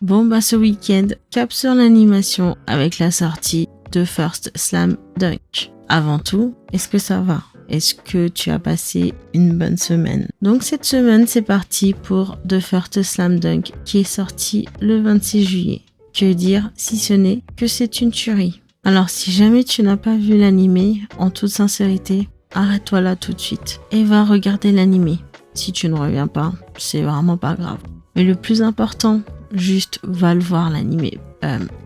Bon bah ce week-end, cap sur l'animation avec la sortie de First Slam Dunk. Avant tout, est-ce que ça va ? Est-ce que tu as passé une bonne semaine ? Donc cette semaine, c'est parti pour The First Slam Dunk qui est sorti le 26 juillet. Que dire si ce n'est que c'est une tuerie ? Alors si jamais tu n'as pas vu l'animé, en toute sincérité, arrête-toi là tout de suite et va regarder l'animé. Si tu ne reviens pas, c'est vraiment pas grave. Mais le plus important, juste va le voir l'animé.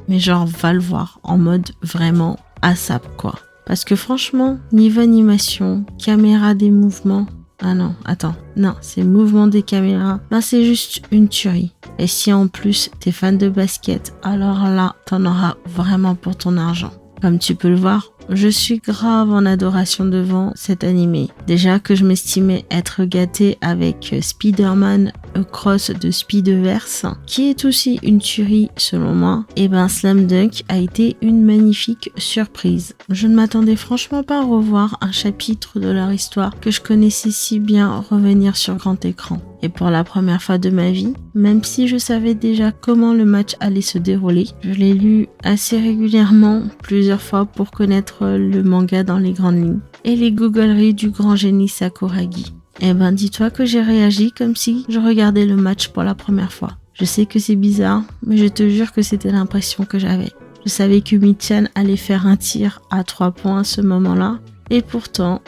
Mais genre va le voir en mode vraiment ASAP quoi. Parce que franchement, niveau animation, caméra des mouvements... Ah non, attends. Non, c'est mouvement des caméras. Ben c'est juste une tuerie. Et si en plus t'es fan de basket, alors là, t'en auras vraiment pour ton argent. Comme tu peux le voir, je suis grave en adoration devant cet animé. Déjà que je m'estimais être gâtée avec Spider-Man Across the Spider-Verse, qui est aussi une tuerie selon moi, et ben Slam Dunk a été une magnifique surprise. Je ne m'attendais franchement pas à revoir un chapitre de leur histoire que je connaissais si bien revenir sur grand écran. Et pour la première fois de ma vie, même si je savais déjà comment le match allait se dérouler, je l'ai lu assez régulièrement, plusieurs fois pour connaître le manga dans les grandes lignes et les googleries du grand génie Sakuragi. Eh ben dis-toi que j'ai réagi comme si je regardais le match pour la première fois. Je sais que c'est bizarre, mais je te jure que c'était l'impression que j'avais. Je savais que Michan allait faire un tir à 3 points à ce moment-là, et pourtant,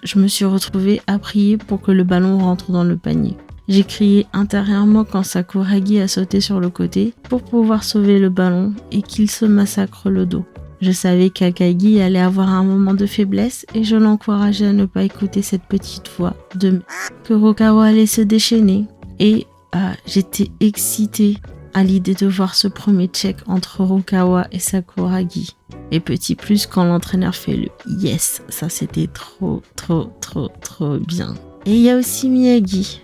je me suis retrouvée à prier pour que le ballon rentre dans le panier. J'ai crié intérieurement quand Sakuragi a sauté sur le côté pour pouvoir sauver le ballon et qu'il se massacre le dos. Je savais qu'Akagi allait avoir un moment de faiblesse et je l'encourageais à ne pas écouter cette petite voix de que Rukawa allait se déchaîner. Et j'étais excitée à l'idée de voir ce premier check entre Rukawa et Sakuragi. Et petit plus quand l'entraîneur fait le yes, ça c'était trop bien. Et il y a aussi Miyagi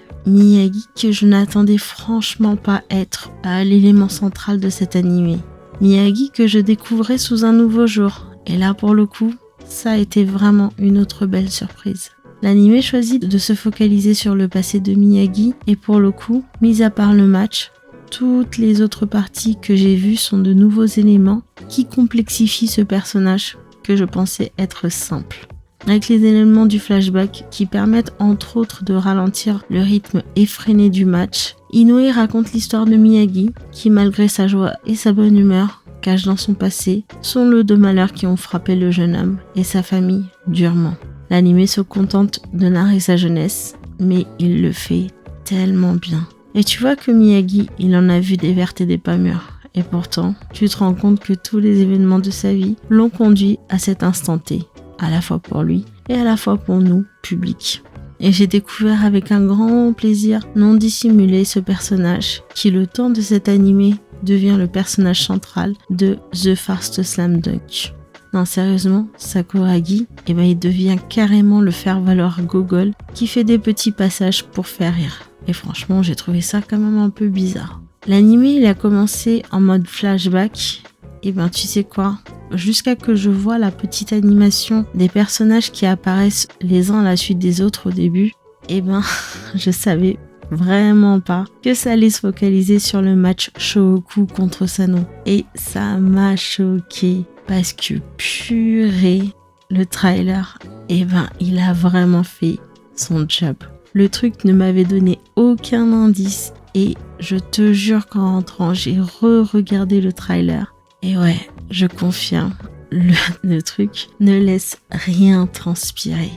que je n'attendais franchement pas être l'élément central de cet animé. Miyagi que je découvrais sous un nouveau jour. Et là pour le coup, ça a été vraiment une autre belle surprise. L'animé choisit de se focaliser sur le passé de Miyagi et pour le coup, mis à part le match, toutes les autres parties que j'ai vues sont de nouveaux éléments qui complexifient ce personnage que je pensais être simple. Avec les éléments du flashback qui permettent entre autres de ralentir le rythme effréné du match, Inoue raconte l'histoire de Miyagi qui malgré sa joie et sa bonne humeur cache dans son passé son lot de malheurs qui ont frappé le jeune homme et sa famille durement. L'animé se contente de narrer sa jeunesse, mais il le fait tellement bien. Et tu vois que Miyagi, il en a vu des vertes et des pas mûres. Et pourtant, tu te rends compte que tous les événements de sa vie l'ont conduit à cet instant T. À la fois pour lui et à la fois pour nous, public. Et j'ai découvert avec un grand plaisir non dissimulé ce personnage qui, le temps de cet animé, devient le personnage central de The First Slam Dunk. Non, sérieusement, Sakuragi, il devient carrément le faire-valoir gogol qui fait des petits passages pour faire rire. Et franchement, j'ai trouvé ça quand même un peu bizarre. L'animé, il a commencé en mode flashback. Tu sais quoi ? Jusqu'à que je vois la petite animation des personnages qui apparaissent les uns à la suite des autres au début, je savais vraiment pas que ça allait se focaliser sur le match Shohoku contre Sano. Et ça m'a choqué parce que purée, le trailer, il a vraiment fait son job. Le truc ne m'avait donné aucun indice et je te jure qu'en rentrant, j'ai re-regardé le trailer. Et ouais, je confirme, le truc ne laisse rien transpirer.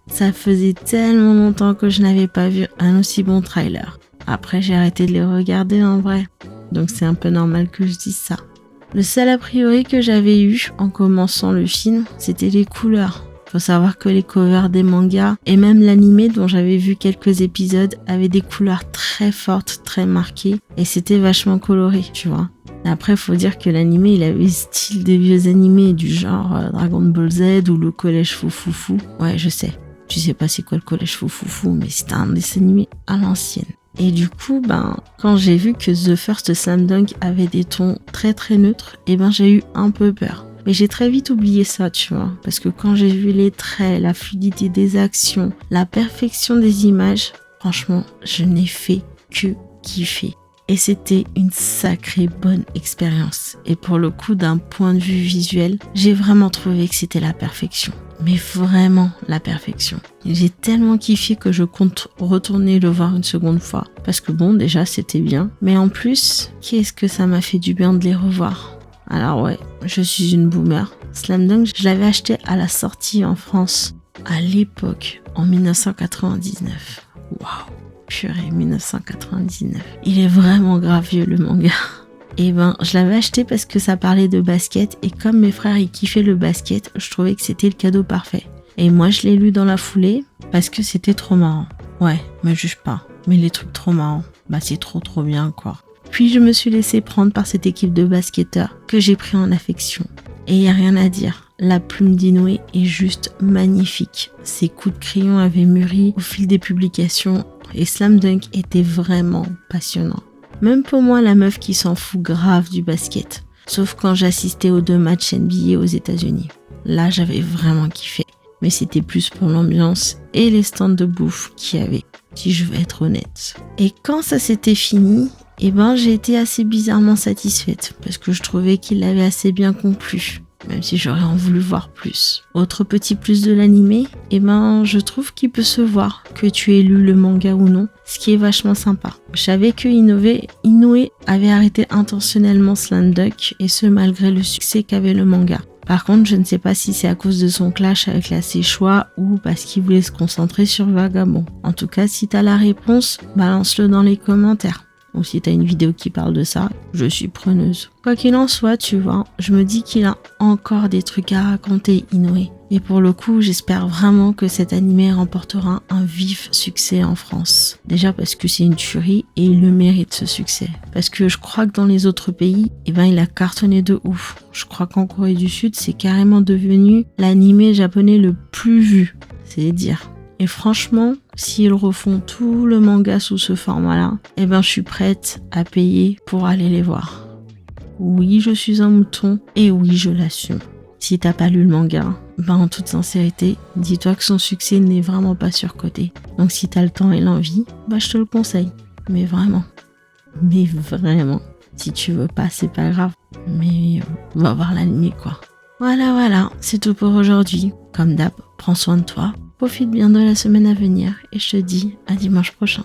Ça faisait tellement longtemps que je n'avais pas vu un aussi bon trailer. Après, j'ai arrêté de les regarder en vrai. Donc c'est un peu normal que je dise ça. Le seul a priori que j'avais eu en commençant le film, c'était les couleurs. Faut savoir que les covers des mangas et même l'animé dont j'avais vu quelques épisodes avaient des couleurs très fortes, très marquées et c'était vachement coloré, tu vois. Après, faut dire que l'animé, il avait le style des vieux animés du genre Dragon Ball Z ou le collège Foufoufou. Ouais, je sais. Tu sais pas c'est quoi le collège Foufoufou, mais c'était un dessin animé à l'ancienne. Et du coup, quand j'ai vu que The First Slam Dunk avait des tons très très neutres, j'ai eu un peu peur. Mais j'ai très vite oublié ça, tu vois. Parce que quand j'ai vu les traits, la fluidité des actions, la perfection des images, franchement, je n'ai fait que kiffer. Et c'était une sacrée bonne expérience. Et pour le coup, d'un point de vue visuel, j'ai vraiment trouvé que c'était la perfection. Mais vraiment la perfection. J'ai tellement kiffé que je compte retourner le voir une seconde fois. Parce que bon, déjà, c'était bien. Mais en plus, qu'est-ce que ça m'a fait du bien de les revoir. Alors ouais, je suis une boomer. Slam Dunk, je l'avais acheté à la sortie en France. À l'époque, en 1999. Waouh, purée, 1999. Il est vraiment grave vieux le manga. Et ben, je l'avais acheté parce que ça parlait de basket et comme mes frères ils kiffaient le basket, je trouvais que c'était le cadeau parfait. Et moi, je l'ai lu dans la foulée parce que c'était trop marrant. Ouais, me juge pas, mais les trucs trop marrants, bah c'est trop bien quoi. Puis je me suis laissé prendre par cette équipe de basketteurs que j'ai pris en affection. Et y a rien à dire, la plume d'Inoue est juste magnifique. Ses coups de crayon avaient mûri au fil des publications et Slam Dunk était vraiment passionnant. Même pour moi, la meuf qui s'en fout grave du basket. Sauf quand j'assistais aux 2 matchs NBA aux États-Unis. Là, j'avais vraiment kiffé. Mais c'était plus pour l'ambiance et les stands de bouffe qu'il y avait, si je veux être honnête. Et quand ça s'était fini, j'ai été assez bizarrement satisfaite parce que je trouvais qu'il l'avait assez bien conclu. Même si j'aurais en voulu voir plus. Autre petit plus de l'animé, je trouve qu'il peut se voir que tu aies lu le manga ou non, ce qui est vachement sympa. Je savais que Inoue avait arrêté intentionnellement Slam Dunk, et ce malgré le succès qu'avait le manga. Par contre, je ne sais pas si c'est à cause de son clash avec la Seichoua ou parce qu'il voulait se concentrer sur Vagabond. En tout cas, si t'as la réponse, balance-le dans les commentaires. Ou si t'as une vidéo qui parle de ça, je suis preneuse. Quoi qu'il en soit, tu vois, je me dis qu'il a encore des trucs à raconter, Inoue. Et pour le coup, j'espère vraiment que cet animé remportera un vif succès en France. Déjà parce que c'est une tuerie et il le mérite ce succès. Parce que je crois que dans les autres pays, il a cartonné de ouf. Je crois qu'en Corée du Sud, c'est carrément devenu l'animé japonais le plus vu. C'est dire. Et franchement, s'ils refont tout le manga sous ce format-là, je suis prête à payer pour aller les voir. Oui, je suis un mouton et oui, je l'assume. Si t'as pas lu le manga, en toute sincérité, dis-toi que son succès n'est vraiment pas surcoté. Donc si t'as le temps et l'envie, je te le conseille. Mais vraiment. Si tu veux pas, c'est pas grave. Mais va voir l'anime quoi. Voilà, c'est tout pour aujourd'hui. Comme d'hab, prends soin de toi. Profite bien de la semaine à venir et je te dis à dimanche prochain.